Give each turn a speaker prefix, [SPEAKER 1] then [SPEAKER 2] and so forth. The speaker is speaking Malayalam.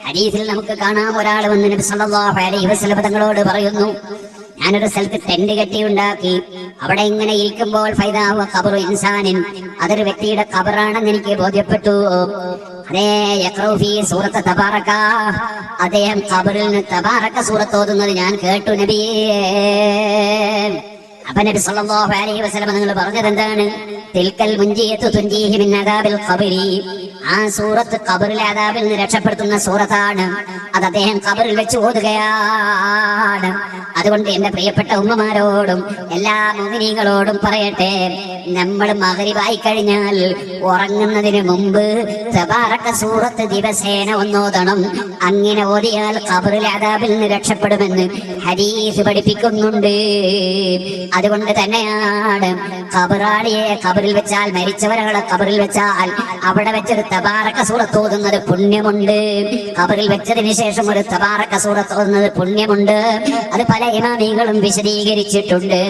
[SPEAKER 1] ഹദീസിൽ നമുക്ക് കാണാം, ഒരാൾ വന്ന് നബി സല്ലല്ലാഹു അലൈഹി വസല്ലം തങ്ങളോട് പറയുന്നു, ഞാനൊരു സ്ഥലത്ത് ടെന്റ് കെട്ടിയുണ്ടാക്കി, അവിടെ ഇങ്ങനെ ഇരിക്കുമ്പോൾ ഫൈദാഹു ഖബറു ഇൻസാനിൻ, അതൊരു വ്യക്തിയുടെ ഖബറാണെന്ന് എനിക്ക് ബോധ്യപ്പെട്ടു. അതേ യഖ്റഉ ഫീ സൂറത്ത് തബാറക, അദ്ദേഹം ഖബറിൽ നിന്ന് തബാറക സൂറത്ത് ഓതുന്നത് ഞാൻ കേട്ടു നബിയേ. അപ്പൊ നബി സല്ലല്ലാഹു അലൈഹി വസല്ലം നിങ്ങൾ പറഞ്ഞത് എന്താണ്? തിൽക്കൽ മുൻജിയത്തു തുൻജീഹി മിൻ അദാബിൽ ഖബരി, ആ സൂറത്ത് ഖബറിലെ അദാബിൽ നിന്ന് രക്ഷപ്പെടുത്തുന്ന സൂറത്താണ്. അത് അദ്ദേഹം ഖബറിൽ വെച്ച് ഓതുകയാണ്. അതുകൊണ്ട് എന്റെ പ്രിയപ്പെട്ട ഉമ്മമാരോടും എല്ലാ മുഅ്മിനീങ്ങളോടും പറയട്ടെ, നമ്മൾ മഗ്രിബായി കഴിഞ്ഞാൽ ഉറങ്ങുന്നതിന് മുമ്പ് തബാറക സൂറത്ത് ദിവസേന ഒന്നോതണം. അങ്ങനെ ഓതിയാൽ ഖബറിലെ അദാബിൽ നിന്ന് രക്ഷപ്പെടുമെന്ന് ഹദീസ് പഠിപ്പിക്കുന്നുണ്ട്. അതുകൊണ്ട് തന്നെയാണ് ഖബറാളിയെ ഖബറിൽ വെച്ചാൽ, മരിച്ചവരെ ഖബറിൽ വെച്ചാൽ അവിടെ വെച്ചൊരു തബാറക സൂറത്ത് ഓതുന്നത് പുണ്യമുണ്ട്. ഖബറിൽ വെച്ചതിന് ശേഷം ഒരു തബാറക സൂറത്ത് ഓതുന്നത് പുണ്യമുണ്ട്. അത് പല ഇമാമികളും വിശദീകരിച്ചിട്ടുണ്ട്.